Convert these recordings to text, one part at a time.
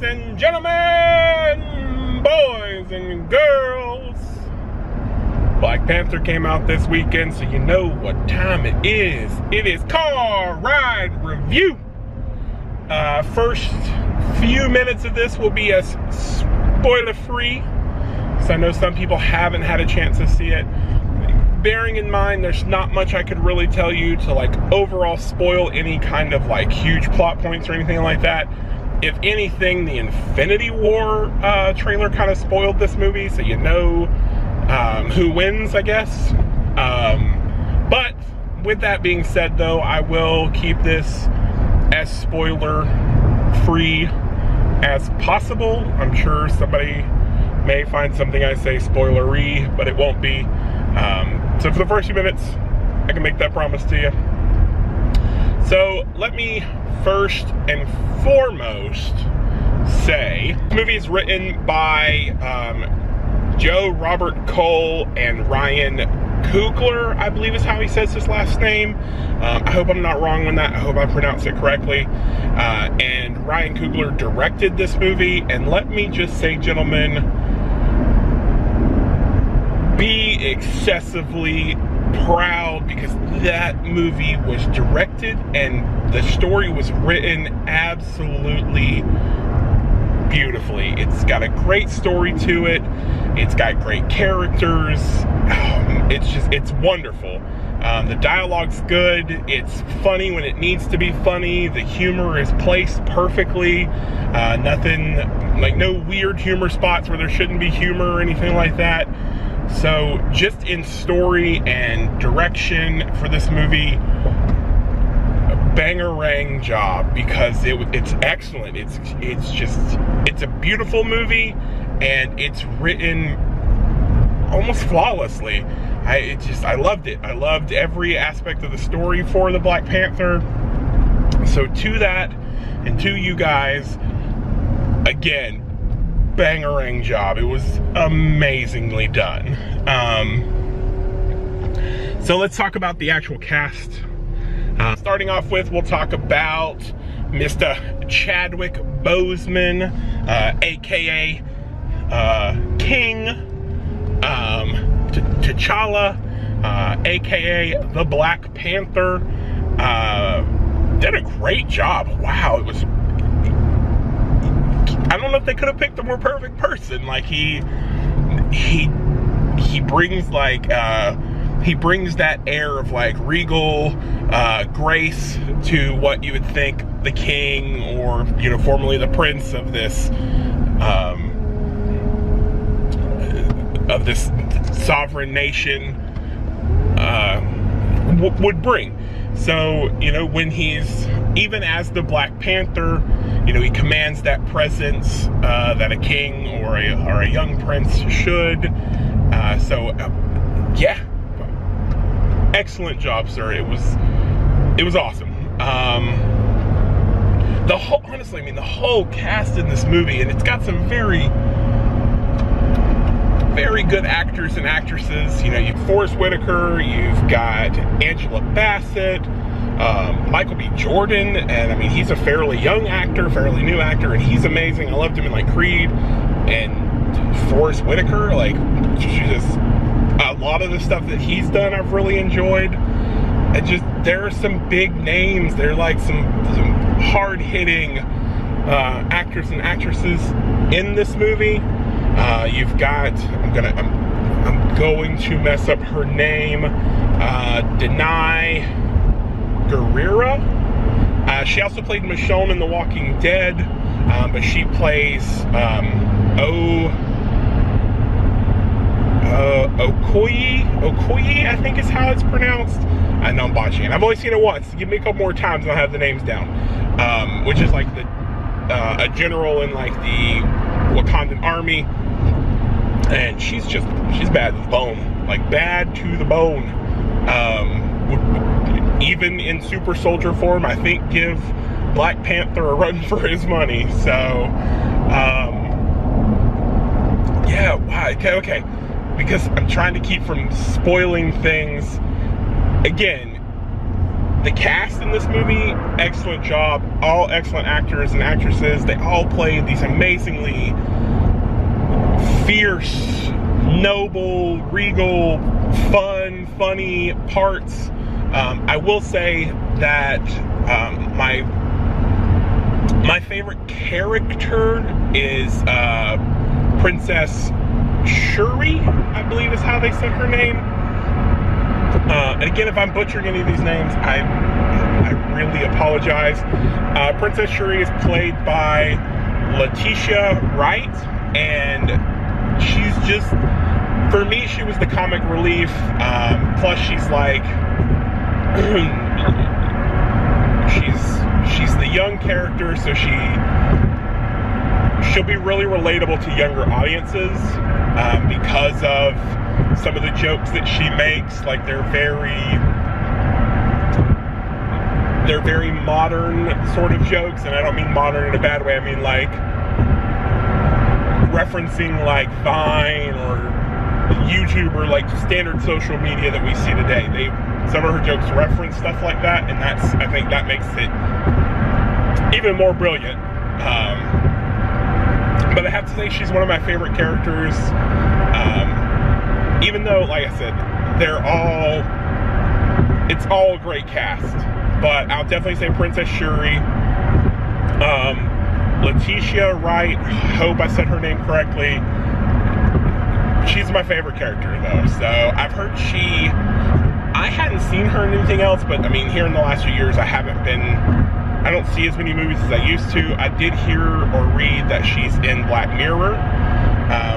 Ladies and gentlemen, boys and girls, Black Panther came out this weekend, so you know what time it is. It is Car Ride Review. First few minutes of this will be as spoiler-free, because I know some people haven't had a chance to see it. Bearing in mind, there's not much I could really tell you to like overall spoil any kind of like huge plot points or anything like that. If anything, the Infinity War trailer kind of spoiled this movie, so you know who wins, I guess. But with that being said, though, I will keep this as spoiler-free as possible. I'm sure somebody may find something I say spoilery, but it won't be. So for the first few minutes, I can make that promise to you. So let me first and foremost say, the movie is written by Joe Robert Cole and Ryan Coogler, I believe is how he says his last name. I hope I'm not wrong on that. I hope I pronounced it correctly. And Ryan Coogler directed this movie. And let me just say, gentlemen, be excessively proud, because that movie was directed and the story was written absolutely beautifully. It's got a great story to it. It's got great characters. It's wonderful. The dialogue's good. It's funny when it needs to be funny. The humor is placed perfectly. Nothing, like no weird humor spots where there shouldn't be humor or anything like that. So just in story and direction for this movie, bangerang job, because it's excellent. It's a beautiful movie, and it's written almost flawlessly. I loved it. I loved every aspect of the story for the Black Panther. So to that, and to you guys, again, bangerang job. It was amazingly done. So let's talk about the actual cast. Starting off with, we'll talk about Mr. Chadwick Boseman, aka King, T'Challa, aka the Black Panther. Did a great job. Wow, it was, I don't know if they could have picked a more perfect person. Like he brings like he brings that air of like regal grace to what you would think the king, or you know, formerly the prince of this sovereign nation would bring. So, you know, when he's, even as the Black Panther, you know, he commands that presence that a king or a young prince should. Yeah, excellent job, sir. It was awesome. Honestly, I mean, the whole cast in this movie, and it's got some very good actors and actresses. You know, you've Forrest Whitaker, you've got Angela Bassett, Michael B. Jordan, and I mean, he's a fairly young actor, fairly new actor, and he's amazing. I loved him in like Creed. And Forrest Whitaker, like, just a lot of the stuff that he's done I've really enjoyed. And just, there are some big names. There are like some hard-hitting actors and actresses in this movie. You've got, I'm going to mess up her name, Denai Guerrera. She also played Michonne in The Walking Dead, but she plays Okoye, I think is how it's pronounced. I know I'm botching it. I've only seen it once. Give me a couple more times and I'll have the names down. Which is like a general in like the Wakandan army. And she's bad to the bone. Like, bad to the bone. Even in super soldier form, I think give Black Panther a run for his money. So, yeah, wow, okay. Because I'm trying to keep from spoiling things. Again, The cast in this movie, excellent job. All excellent actors and actresses. They all played these amazingly fierce, noble, regal, fun, funny parts. I will say that my favorite character is Princess Shuri, I believe is how they said her name. And again, if I'm butchering any of these names, I really apologize. Princess Shuri is played by Letitia Wright, and she's just, for me, she was the comic relief. Plus, she's like, she's the young character, so she'll be really relatable to younger audiences because of some of the jokes that she makes. Like, they're very modern sort of jokes, and I don't mean modern in a bad way. I mean like referencing like Vine or YouTube or like standard social media that we see today. Some of her jokes reference stuff like that, and I think that makes it even more brilliant. But I have to say, she's one of my favorite characters. Even though, like I said, it's all a great cast. But I'll definitely say Princess Shuri. Letitia Wright, hope I said her name correctly. She's my favorite character though. So I've heard I hadn't seen her in anything else, but I mean, here in the last few years, I don't see as many movies as I used to. I did hear or read that she's in Black Mirror,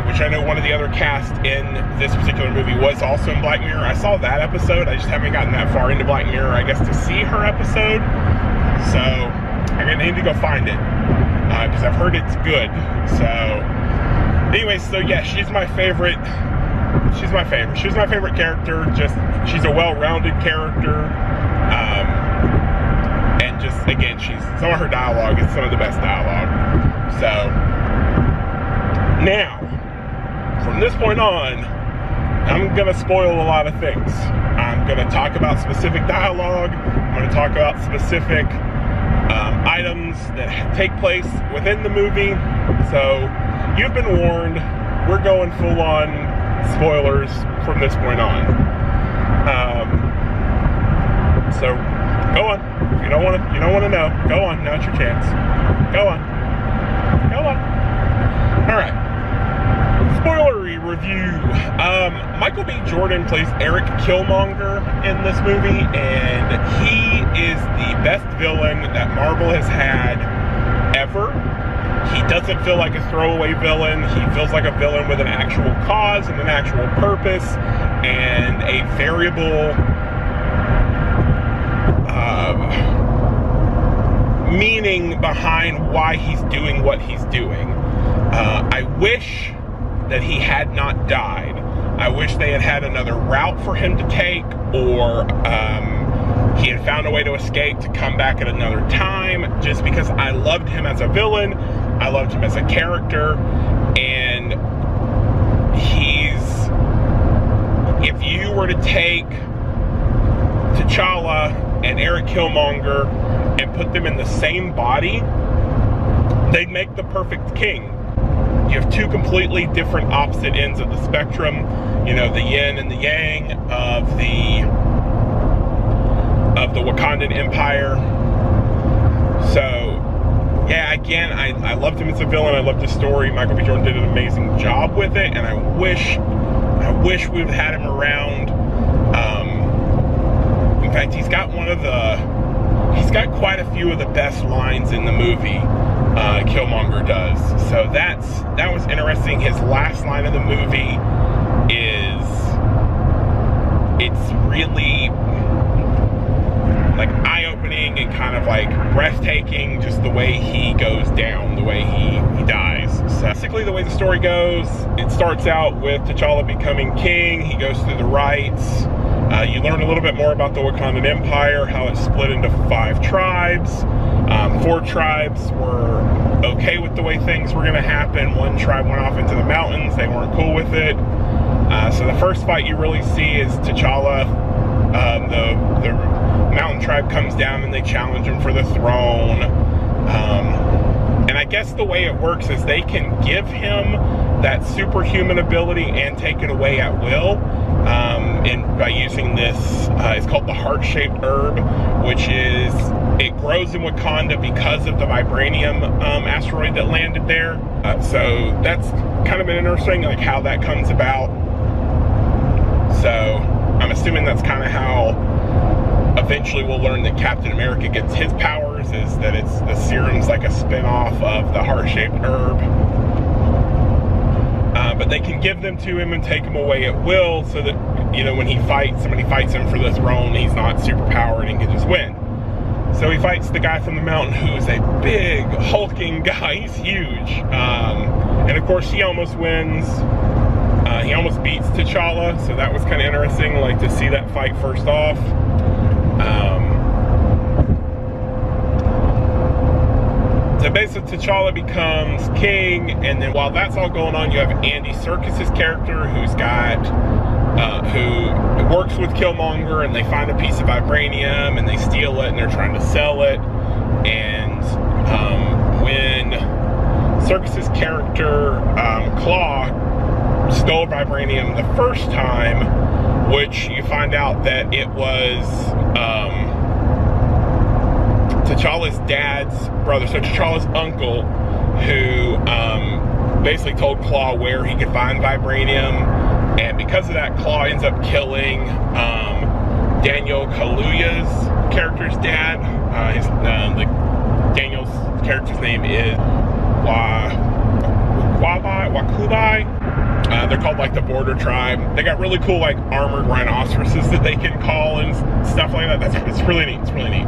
which I know one of the other cast in this particular movie was also in Black Mirror. I saw that episode. I just haven't gotten that far into Black Mirror, I guess, to see her episode. So I'm gonna need to go find it because I've heard it's good. So anyways, so yeah, she's my favorite. She's my favorite character. Just, she's a well-rounded character. And just, again, some of her dialogue is some of the best dialogue. So, now, from this point on, I'm gonna spoil a lot of things. I'm gonna talk about specific dialogue. I'm gonna talk about specific items that take place within the movie. So, you've been warned. We're going full-on spoilers from this point on. So go on. If you don't want to know, go on. Now's your chance. Go on. All right. Spoilery review. Michael B. Jordan plays Eric Killmonger in this movie, and he is the best villain that Marvel has had ever. He doesn't feel like a throwaway villain. He feels like a villain with an actual cause and an actual purpose and a variable meaning behind why he's doing what he's doing. I wish that he had not died. I wish they had another route for him to take, or he had found a way to escape to come back at another time, just because I loved him as a villain. I loved him as a character, and if you were to take T'Challa and Eric Killmonger and put them in the same body, they'd make the perfect king. You have two completely different opposite ends of the spectrum, you know, the yin and the yang of the Wakandan Empire. So yeah, again, I loved him as a villain. I loved his story. Michael B. Jordan did an amazing job with it, and I wish we would have had him around. In fact, he's got quite a few of the best lines in the movie. Killmonger does. So that was interesting. His last line of the movie it's really like eye-opening and kind of like breathtaking, just the way he goes down, the way he dies. So basically the way the story goes, it starts out with T'Challa becoming king. He goes through the rites. You learn a little bit more about the Wakandan Empire, how it's split into 5 tribes. 4 tribes were okay with the way things were going to happen. 1 tribe went off into the mountains. They weren't cool with it. So the first fight you really see is T'Challa, mountain tribe comes down and they challenge him for the throne. And I guess the way it works is they can give him that superhuman ability and take it away at will. And by using this, it's called the heart-shaped herb, which is, it grows in Wakanda because of the vibranium asteroid that landed there. So that's kind of interesting, like how that comes about. So I'm assuming that's kind of how eventually we'll learn that Captain America gets his powers, is that it's the serum's like a spin-off of the heart-shaped herb. But they can give them to him and take him away at will, so that, you know, when he fights, somebody fights him for the throne, he's not superpowered and can just win. So he fights the guy from the mountain, who's a big, hulking guy. He's huge. And of course, he almost wins. He almost beats T'Challa, so that was kind of interesting, like, to see that fight first off. So basically, T'Challa becomes king, and then while that's all going on, you have Andy Serkis's character, who's got, who works with Killmonger, and they find a piece of vibranium, and they steal it, and they're trying to sell it. And when Serkis's character, Claw, stole vibranium the first time, which you find out that it was T'Challa's dad's brother, so T'Challa's uncle, who basically told Claw where he could find vibranium, and because of that, Claw ends up killing Daniel Kaluuya's character's dad. Daniel's character's name is Wakubai. They're called like the Border Tribe. They got really cool like armored rhinoceroses that they can call and stuff like that. It's really neat. It's really neat.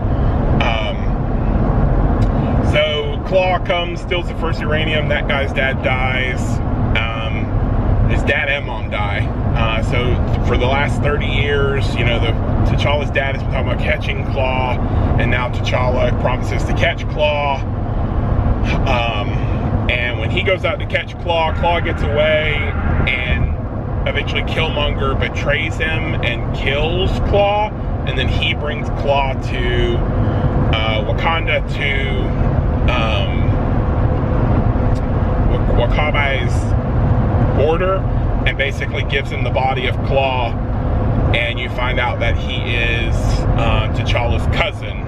So Claw comes, steals the first uranium. That guy's dad dies. His dad and mom die. So for the last 30 years, you know, T'Challa's dad has been talking about catching Claw, and now T'Challa promises to catch Claw. And when he goes out to catch Claw, Claw gets away, and eventually Killmonger betrays him and kills Claw, and then he brings Claw to Wakanda, to Wakabai's border, and basically gives him the body of Claw, and you find out that he is T'Challa's cousin.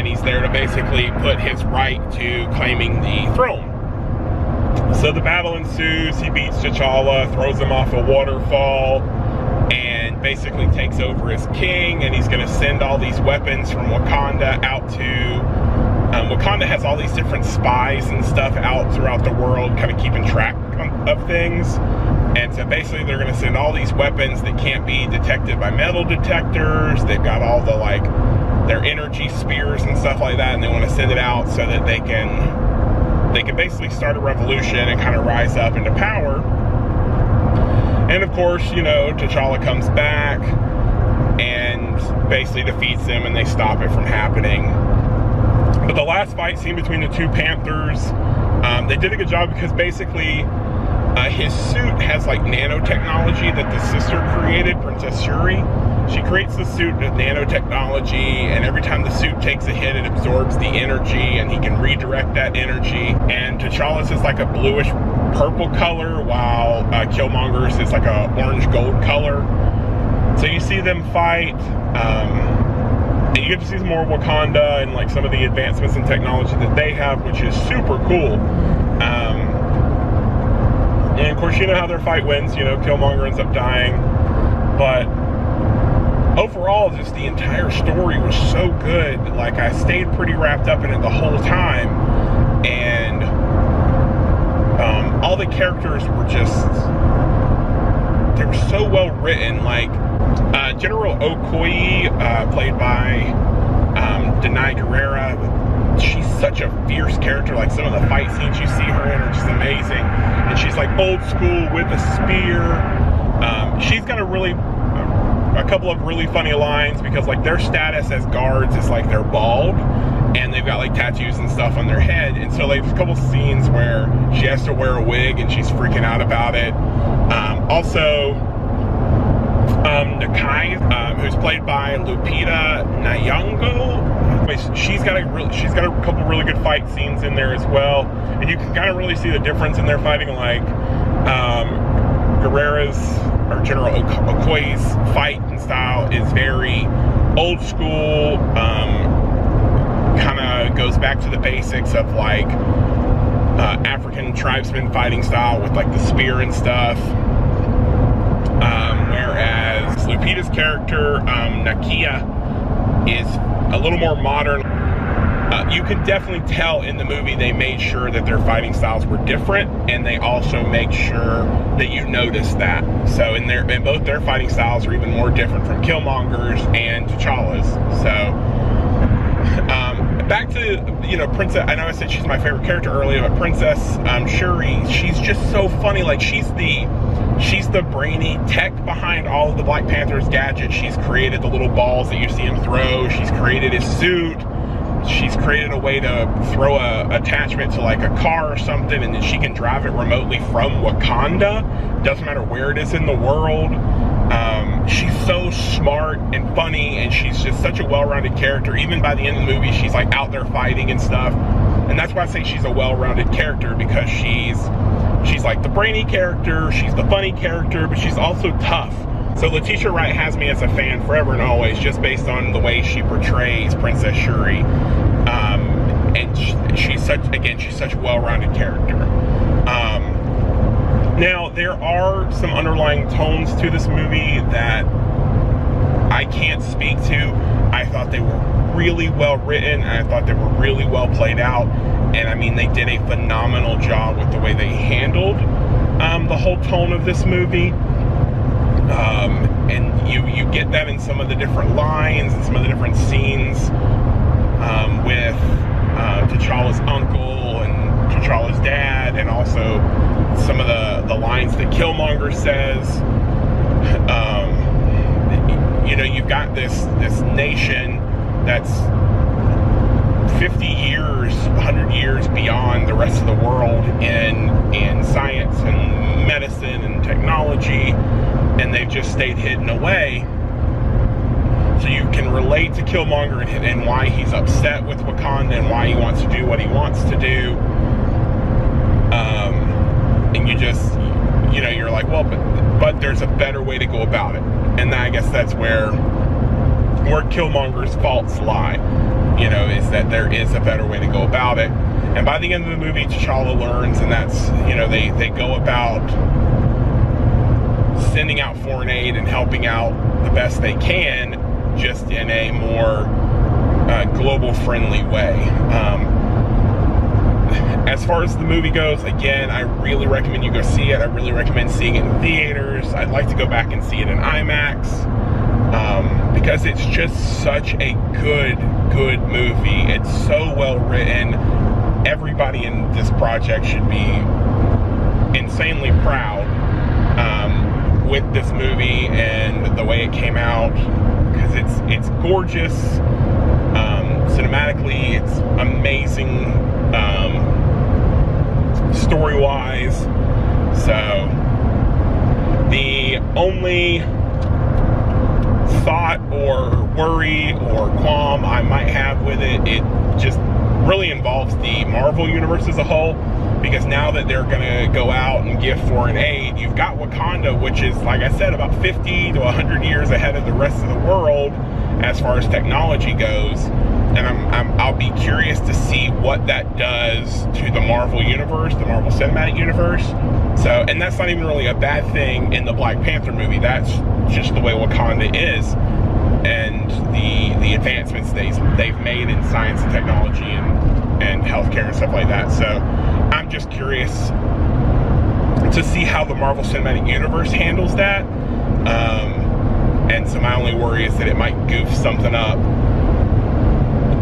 He's there to basically put his right to claiming the throne. So the battle ensues. He beats T'Challa, throws him off a waterfall, and basically takes over as king, and he's going to send all these weapons from Wakanda out to... Wakanda has all these different spies and stuff out throughout the world, kind of keeping track of things. And so basically they're going to send all these weapons that can't be detected by metal detectors. They've got all the, like, their energy spears and stuff like that, and they want to send it out so that they can basically start a revolution and kind of rise up into power. And of course, you know, T'Challa comes back and basically defeats them, and they stop it from happening. But the last fight scene between the two Panthers, they did a good job, because basically his suit has like nanotechnology that the sister created, Princess Shuri. She creates the suit with nanotechnology, and every time the suit takes a hit, it absorbs the energy, and he can redirect that energy. And T'Challa's is like a bluish purple color, while Killmonger's is like a orange gold color. So you see them fight, and you get to see some more Wakanda and like some of the advancements in technology that they have, which is super cool. And of course, you know how their fight wins. You know, Killmonger ends up dying, but overall, just the entire story was so good. Like, I stayed pretty wrapped up in it the whole time, and all the characters were just, they were so well written. Like, General Okoye, played by Denai Guerrera, she's such a fierce character. Like, some of the fight scenes you see her in are just amazing, and she's like old school with a spear. She's got a couple of really funny lines, because like their status as guards is like they're bald, and they've got like tattoos and stuff on their head, and so like there's a couple scenes where she has to wear a wig and she's freaking out about it. Also, Nakai, who's played by Lupita Nyong'o. She's got a couple really good fight scenes in there as well, and you can kind of really see the difference in their fighting. Like Guerrera's or General Okoye's fight and style is very old school. Kind of goes back to the basics of like African tribesman fighting style with like the spear and stuff. Whereas Lupita's character, Nakia, is a little more modern. You could definitely tell in the movie they made sure that their fighting styles were different, and they also make sure that you notice that. So in both their fighting styles are even more different from Killmonger's and T'Challa's. So back to, you know, Princess, I know I said she's my favorite character earlier, but Princess Shuri, she's just so funny. Like, she's the brainy tech behind all of the Black Panther's gadgets. She's created the little balls that you see him throw. She's created his suit. She's created a way to throw a attachment to like a car or something, and then she can drive it remotely from Wakanda. Doesn't matter where it is in the world. She's so smart and funny, and she's just such a well-rounded character. Even by the end of the movie, she's like out there fighting and stuff. And that's why I say she's a well-rounded character, because she's like the brainy character, she's the funny character, but she's also tough. So Letitia Wright has me as a fan forever and always, just based on the way she portrays Princess Shuri. And she's such a well-rounded character. Now, there are some underlying tones to this movie that I can't speak to. I thought they were really well written, and I thought they were really well played out. And I mean, they did a phenomenal job with the way they handled the whole tone of this movie. And you get that in some of the different lines and some of the different scenes with T'Challa's uncle and T'Challa's dad, and also some of the lines that Killmonger says. You know, you've got this nation that's 50 years, 100 years beyond the rest of the world in science and medicine and technology, and they've just stayed hidden away. So you can relate to Killmonger and why he's upset with Wakanda and why he wants to do what he wants to do. And you just, you know, you're like, well, but there's a better way to go about it. And I guess that's where Killmonger's faults lie, you know, is that there is a better way to go about it. And by the end of the movie, T'Challa learns, and that's, you know, they go about sending out foreign aid and helping out the best they can, just in a more global friendly way. As far as the movie goes, again, I really recommend you go see it. I really recommend seeing it in theaters. I'd like to go back and see it in IMAX, because it's just such a good movie. It's so well written. Everybody in this project should be insanely proud with this movie and the way it came out, because it's gorgeous. Cinematically, it's amazing. Story-wise. So the only thought or worry or qualm I might have with it just really involves the Marvel universe as a whole, because now that they're gonna go out and give foreign aid, you've got Wakanda, which is, like I said, about 50 to 100 years ahead of the rest of the world as far as technology goes. And I'll be curious to see what that does to the Marvel universe, the Marvel Cinematic Universe. So, and that's not even really a bad thing in the Black Panther movie. That's just the way Wakanda is, and the advancements they've made in science and technology and healthcare and stuff like that. So, I'm just curious to see how the Marvel Cinematic Universe handles that. And so my only worry is that it might goof something up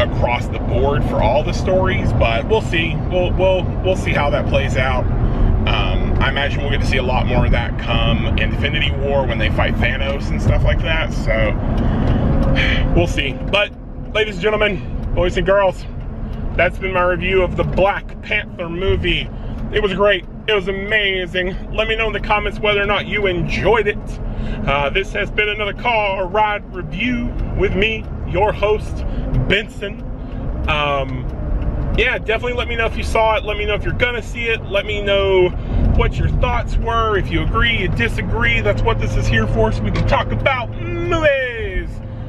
across the board for all the stories, but we'll see. We'll see how that plays out. I imagine we'll get to see a lot more of that come Infinity War when they fight Thanos and stuff like that. So we'll see. But ladies and gentlemen, boys and girls, that's been my review of the Black Panther movie. It was great. It was amazing. Let me know in the comments whether or not you enjoyed it. This has been another car ride review with me, your host, Benson. Yeah, definitely let me know if you saw it. Let me know if you're gonna see it. Let me know what your thoughts were. If you agree, you disagree, that's what this is here for, so we can talk about movies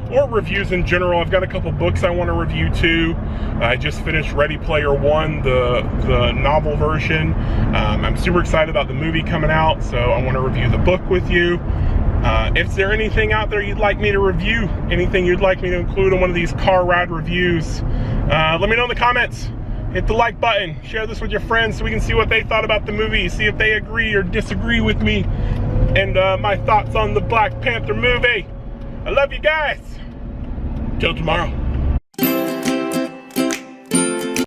or reviews in general. I've got a couple books I want to review too. I just finished Ready Player One, the novel version. I'm super excited about the movie coming out, so I want to review the book with you. If there anything out there you'd like me to review, anything you'd like me to include in one of these car ride reviews, let me know in the comments. Hit the like button, share this with your friends so we can see what they thought about the movie, see if they agree or disagree with me, and my thoughts on the Black Panther movie. I love you guys. Till tomorrow.